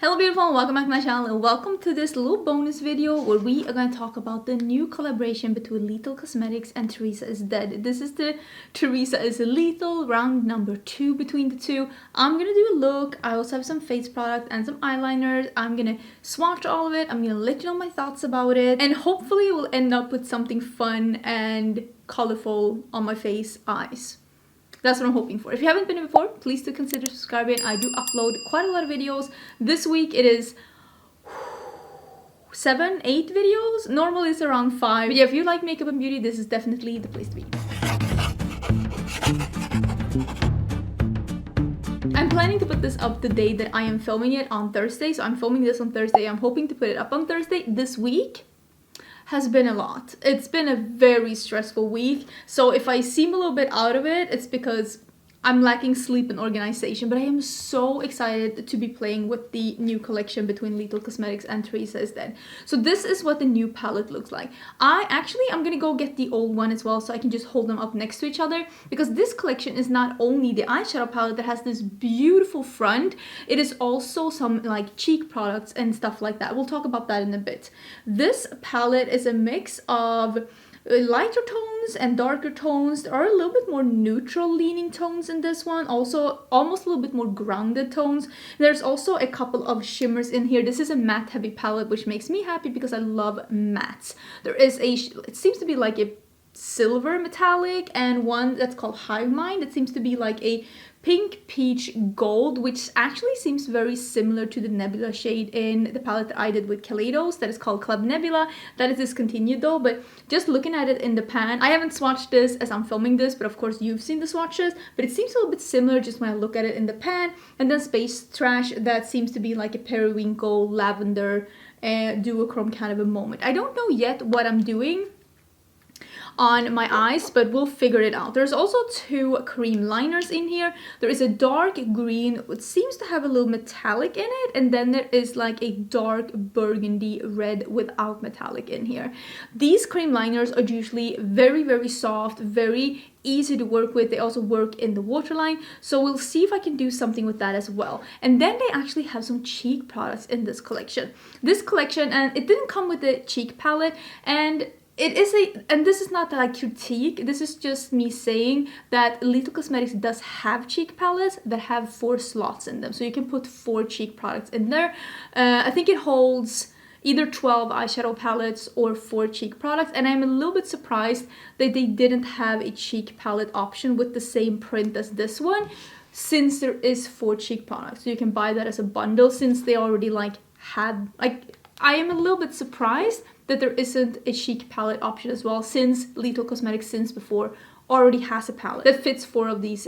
Hello beautiful and welcome back to my channel and welcome to this little bonus video where we are going to talk about the new collaboration between Lethal Cosmetics and Theresa is Dead. This is the Theresa is Lethal round number 2 between the two. I'm gonna do a look. I also have some face product and some eyeliners. I'm gonna swatch all of it. I'm gonna let you know my thoughts about it and hopefully we'll end up with something fun and colorful on my face, eyes. That's what I'm hoping for. If you haven't been here before, please do consider subscribing. I do upload quite a lot of videos. This week it is 7, 8 videos. Normally it's around 5. But yeah, if you like makeup and beauty, this is definitely the place to be. I'm planning to put this up the day that I am filming it on Thursday. So I'm filming this on Thursday. I'm hoping to put it up on Thursday. This week has been a lot. It's been a very stressful week. So if I seem a little bit out of it, it's because I'm lacking sleep and organization, but I am so excited to be playing with the new collection between Lethal Cosmetics and Theresa is Dead. So this is what the new palette looks like. I'm gonna go get the old one as well so I can just hold them up next to each other, because this collection is not only the eyeshadow palette that has this beautiful front, it is also some like cheek products and stuff like that. We'll talk about that in a bit. This palette is a mix of lighter tones and darker tones. There are a little bit more neutral leaning tones in this one, also almost a little bit more grounded tones. There's also a couple of shimmers in here. This is a matte heavy palette, which makes me happy because I love mattes. There is it seems to be like a silver metallic and one that's called Hive Mind. It seems to be like a pink peach gold, which actually seems very similar to the Nebula shade in the palette that I did with Kaleidos that is called Club Nebula. That is discontinued though, but just looking at it in the pan, I haven't swatched this as I'm filming this, but of course you've seen the swatches, but it seems a little bit similar just when I look at it in the pan. And then Space Trash, that seems to be like a periwinkle lavender duochrome kind of a moment. I don't know yet what I'm doing on my eyes, but we'll figure it out. There's also 2 cream liners in here. There is a dark green which seems to have a little metallic in it, and then there is like a dark burgundy red without metallic in here. These cream liners are usually very soft, very easy to work with. They also work in the waterline, so we'll see if I can do something with that as well. And then they actually have some cheek products in this collection. And it didn't come with the cheek palette, and this is not like critique, this is just me saying that Lethal Cosmetics does have cheek palettes that have 4 slots in them, so you can put 4 cheek products in there. I think it holds either 12 eyeshadow palettes or 4 cheek products, and I'm a little bit surprised that they didn't have a cheek palette option with the same print as this one, since there is 4 cheek products. So you can buy that as a bundle, since they already I am a little bit surprised that there isn't a cheek palette option as well, since Lethal Cosmetics since before already has a palette that fits 4 of these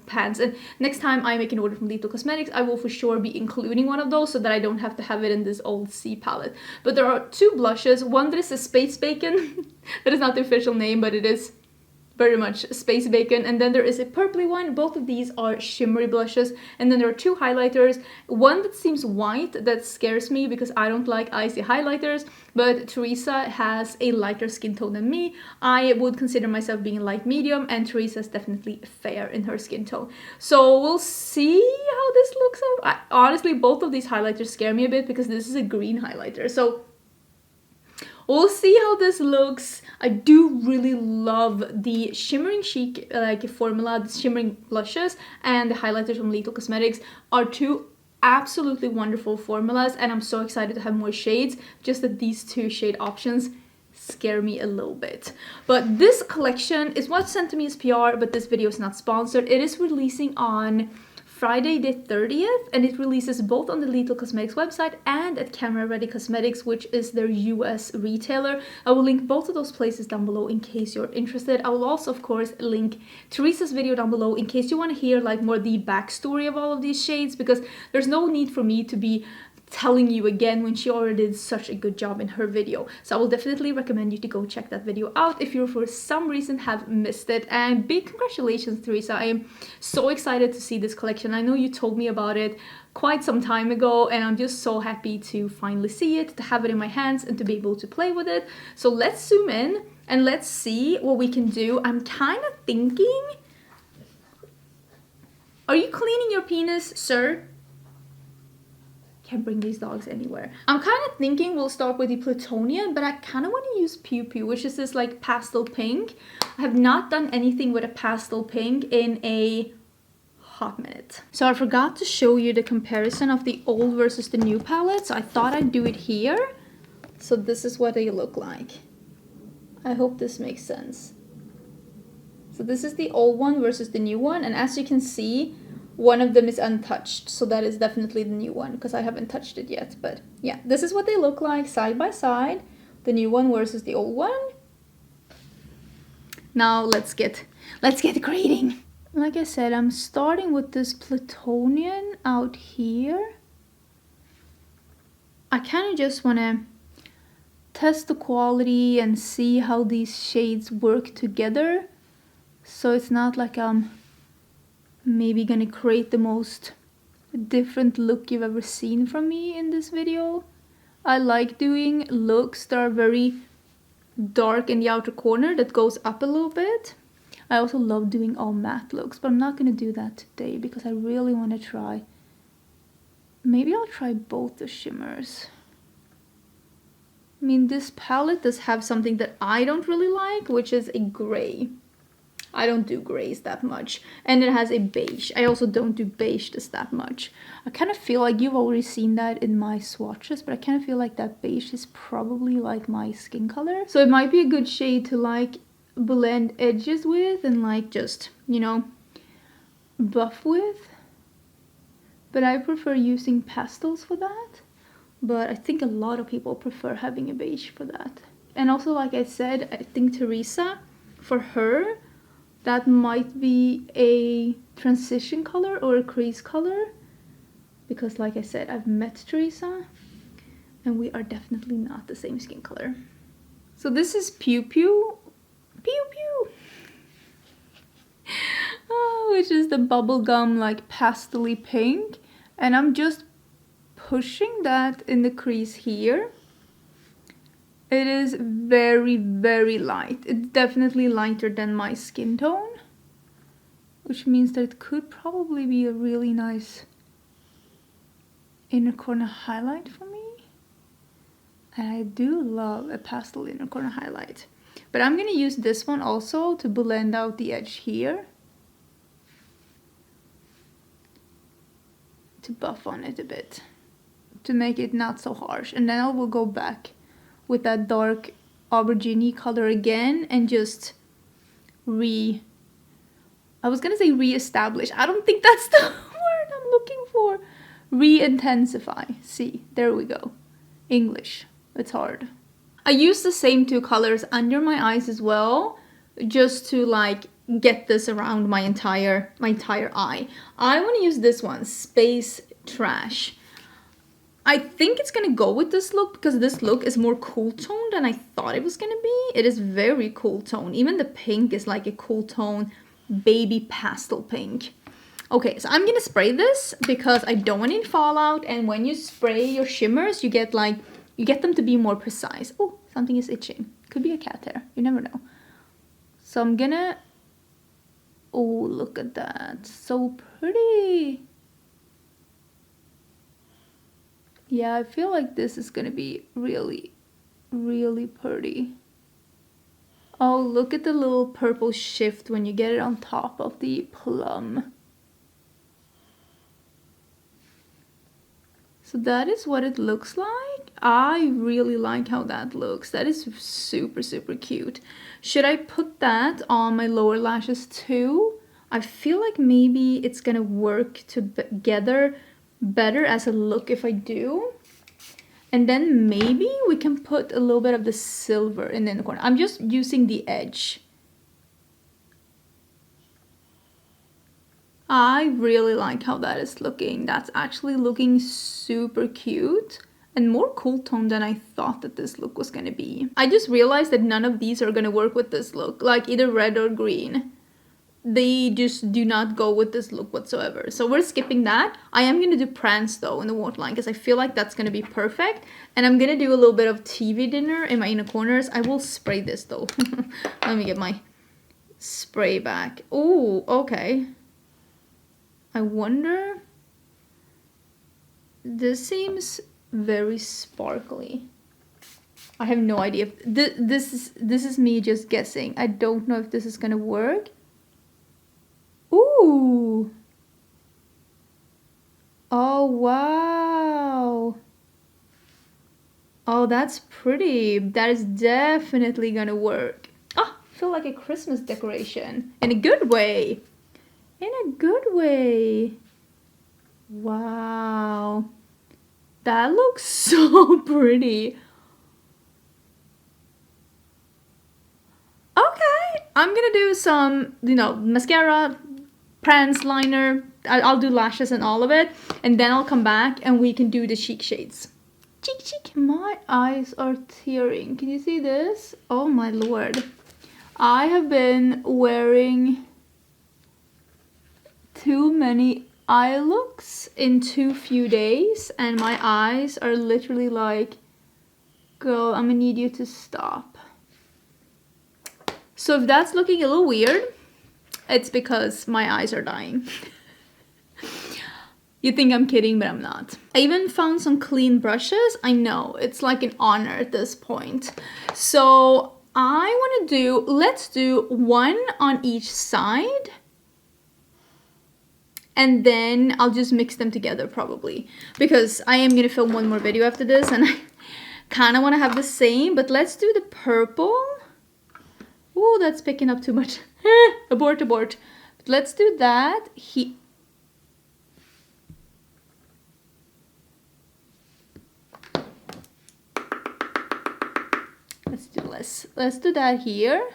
pans. And next time I make an order from Lethal Cosmetics, I will for sure be including one of those so that I don't have to have it in this old C palette. But there are 2 blushes, one that is a Space Bacon that is not the official name, but it is very much Space Bacon, and then there is a purpley one. Both of these are shimmery blushes, and then there are 2 highlighters. One that seems white, that scares me because I don't like icy highlighters, but Theresa has a lighter skin tone than me. I would consider myself being light medium, and Theresa is definitely fair in her skin tone. So we'll see how this looks. Honestly, both of these highlighters scare me a bit because this is a green highlighter, so we'll see how this looks. I do really love the shimmering chic formula. The shimmering blushes and the highlighters from Lethal Cosmetics are 2 absolutely wonderful formulas, and I'm so excited to have more shades. Just that these 2 shade options scare me a little bit. But this collection is what's sent to me as PR, but this video is not sponsored. It is releasing on Friday the 30th, and it releases both on the Lethal Cosmetics website and at Camera Ready Cosmetics, which is their US retailer. I will link both of those places down below in case you're interested. I will also of course link Theresa's video down below in case you want to hear like more the backstory of all of these shades, because there's no need for me to be telling you again when she already did such a good job in her video. So I will definitely recommend you to go check that video out if you for some reason have missed it. And big congratulations, Theresa. I am so excited to see this collection. I know you told me about it quite some time ago, and I'm just so happy to finally see it, to have it in my hands and to be able to play with it. So let's zoom in and let's see what we can do. I'm kind of thinking, are you cleaning your penis, sir? Can't bring these dogs anywhere. I'm kind of thinking we'll start with the Plutonian, but I kind of want to use Pew Pew, which is this like pastel pink. I have not done anything with a pastel pink in a hot minute. So I forgot to show you the comparison of the old versus the new palette, so I thought I'd do it here. So this is what they look like. I hope this makes sense. So this is the old one versus the new one, and as you can see, one of them is untouched, so that is definitely the new one because I haven't touched it yet. But yeah, this is what they look like side by side, the new one versus the old one. Now let's get grading. Like I said, I'm starting with this Plutonian out here. I kind of just want to test the quality and see how these shades work together, so it's not like I'm maybe gonna create the most different look you've ever seen from me in this video. I like doing looks that are very dark in the outer corner that goes up a little bit. I also love doing all matte looks, but I'm not gonna do that today because I really want to try. Maybe I'll try both the shimmers. I mean, this palette does have something that I don't really like, which is a gray. I don't do grays that much. And it has a beige. I also don't do beige just that much. I kind of feel like you've already seen that in my swatches, but I kind of feel like that beige is probably like my skin color. So it might be a good shade to like blend edges with and like just, you know, buff with. But I prefer using pastels for that. But I think a lot of people prefer having a beige for that. And also, like I said, I think Theresa, for her, that might be a transition color or a crease color. Because like I said, I've met Theresa and we are definitely not the same skin color. So this is Pew Pew. Pew Pew! Which is the bubblegum like pastel-y pink. And I'm just pushing that in the crease here. It is very, very light. It's definitely lighter than my skin tone, which means that it could probably be a really nice inner corner highlight for me. And I do love a pastel inner corner highlight. But I'm gonna use this one also to blend out the edge here, to buff on it a bit, to make it not so harsh. And then I will go back with that dark aubergine color again and just I was gonna say re-establish. I don't think that's the word I'm looking for. Re-intensify. See, there we go. English. It's hard. I use the same two colors under my eyes as well, just to like get this around my entire eye. I want to use this one, Space Trash. I think it's gonna go with this look because this look is more cool tone than I thought it was gonna be. It is very cool tone. Even the pink is like a cool tone baby pastel pink. Okay, so I'm gonna spray this because I don't want any fallout, and when you spray your shimmers, you get them to be more precise. Oh, something is itching. Could be a cat hair. You never know. So I'm gonna... Oh, look at that. So pretty. Yeah, I feel like this is gonna be really, really pretty. Oh, look at the little purple shift when you get it on top of the plum. So that is what it looks like. I really like how that looks. That is super, super cute. Should I put that on my lower lashes too? I feel like maybe it's gonna work together better as a look if I do. And then maybe we can put a little bit of the silver in the corner. I'm just using the edge. I really like how that is looking. That's actually looking super cute and more cool tone than I thought that this look was gonna be. I just realized that none of these are gonna work with this look, like either red or green. They just do not go with this look whatsoever. So we're skipping that. I am going to do Prance though in the waterline because I feel like that's going to be perfect. And I'm going to do a little bit of TV dinner in my inner corners. I will spray this though. Let me get my spray back. Oh, okay. I wonder... This seems very sparkly. I have no idea if this is me just guessing. I don't know if this is gonna work. Ooh. Oh wow. Oh, that's pretty. That is definitely gonna work. Ah, I feel like a Christmas decoration. In a good way. In a good way. Wow. That looks so pretty. Okay, I'm gonna do some, you know, mascara, Prance liner. I'll do lashes and all of it. And then I'll come back and we can do the cheek shades. Cheek. My eyes are tearing. Can you see this? Oh my lord. I have been wearing too many eye looks in too few days. And my eyes are literally like, girl, I'm gonna need you to stop. So if that's looking a little weird, it's because my eyes are dying. You think I'm kidding, but I'm not. I even found some clean brushes. I know, it's like an honor at this point. So I want to do, let's do one on each side. And then I'll just mix them together probably. Because I am going to film one more video after this and I kind of want to have the same. But let's do the purple. Oh, that's picking up too much. Abort. But let's do that. Let's do less. Let's do that here.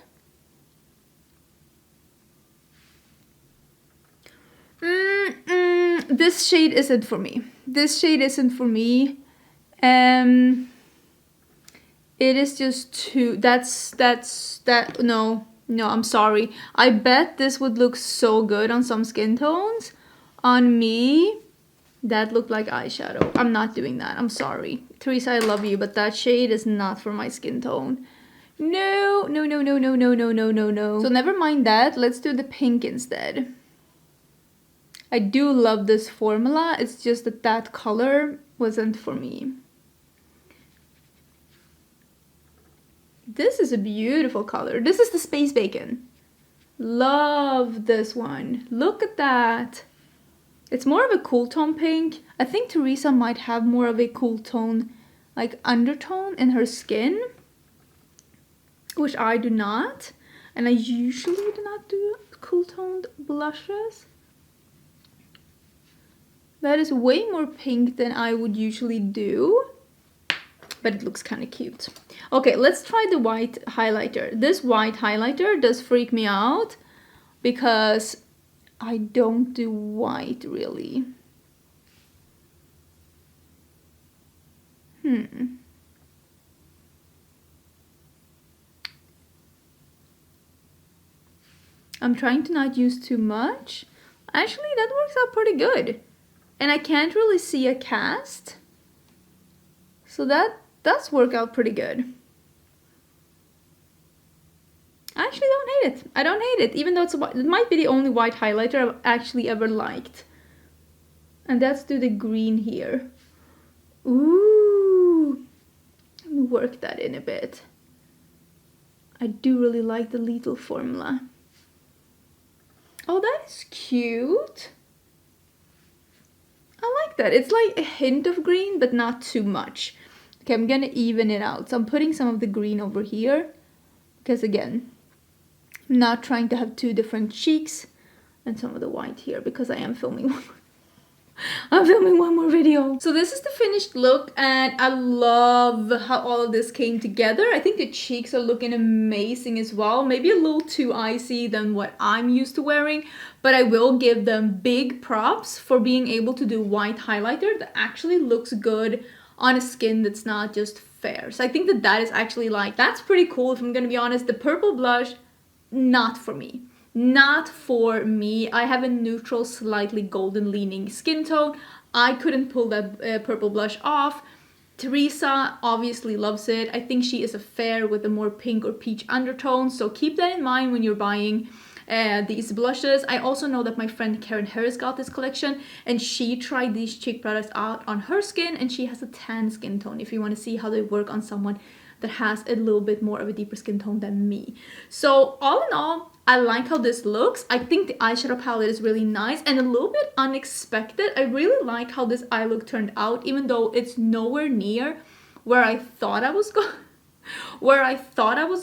This shade isn't for me. This shade isn't for me. It is just too, no, I'm sorry. I bet this would look so good on some skin tones. On me, that looked like eyeshadow. I'm not doing that, I'm sorry. Theresa, I love you, but that shade is not for my skin tone. No. So never mind that, let's do the pink instead. I do love this formula, it's just that that color wasn't for me. This is a beautiful color. This is the Space Bacon. Love this one. Look at that. It's more of a cool tone pink. I think Theresa might have more of a cool tone, like undertone in her skin, which I do not. And I usually do not do cool toned blushes. That is way more pink than I would usually do, but it looks kind of cute. Okay, let's try the white highlighter. This white highlighter does freak me out because I don't do white really. I'm trying to not use too much. Actually, that works out pretty good. And I can't really see a cast. So that does work out pretty good. I actually don't hate it. I don't hate it, even though it might be the only white highlighter I've actually ever liked. And let's do the green here. Ooh. Let me work that in a bit. I do really like the Little formula. Oh, that is cute. I like that. It's like a hint of green, but not too much. Okay, I'm gonna even it out. So I'm putting some of the green over here. Because again, I'm not trying to have two different cheeks. And some of the white here, because I am filming one. I'm filming one more video. So this is the finished look, and I love how all of this came together. I think the cheeks are looking amazing as well. Maybe a little too icy than what I'm used to wearing, but I will give them big props for being able to do white highlighter that actually looks good on a skin that's not just fair. So I think that that is actually like, that's pretty cool if I'm gonna be honest. The purple blush, not for me. Not for me. I have a neutral, slightly golden leaning skin tone. I couldn't pull that purple blush off. Theresa obviously loves it. I think she is a fair with a more pink or peach undertone. So keep that in mind when you're buying these blushes. I also know that my friend Karen Harris got this collection and she tried these cheek products out on her skin, and she has a tan skin tone if you want to see how they work on someone that has a little bit more of a deeper skin tone than me. So all in all, I like how this looks. I think the eyeshadow palette is really nice and a little bit unexpected. I really like how this eye look turned out, even though it's nowhere near where I thought I was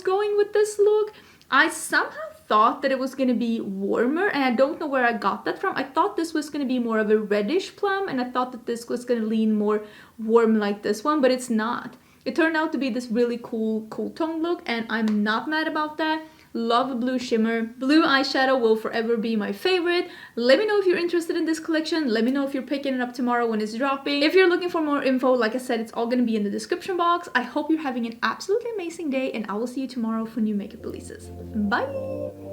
going with this look. I somehow thought that it was going to be warmer, and I don't know where I got that from. I thought this was going to be more of a reddish plum, and I thought that this was going to lean more warm like this one, but it's not. It turned out to be this really cool tone look, and I'm not mad about that. Love a blue shimmer. Blue eyeshadow will forever be my favorite. Let me know if you're interested in this collection. Let me know if you're picking it up tomorrow when it's dropping. If you're looking for more info, like I said, it's all going to be in the description box. I hope you're having an absolutely amazing day, and I will see you tomorrow for new makeup releases. Bye!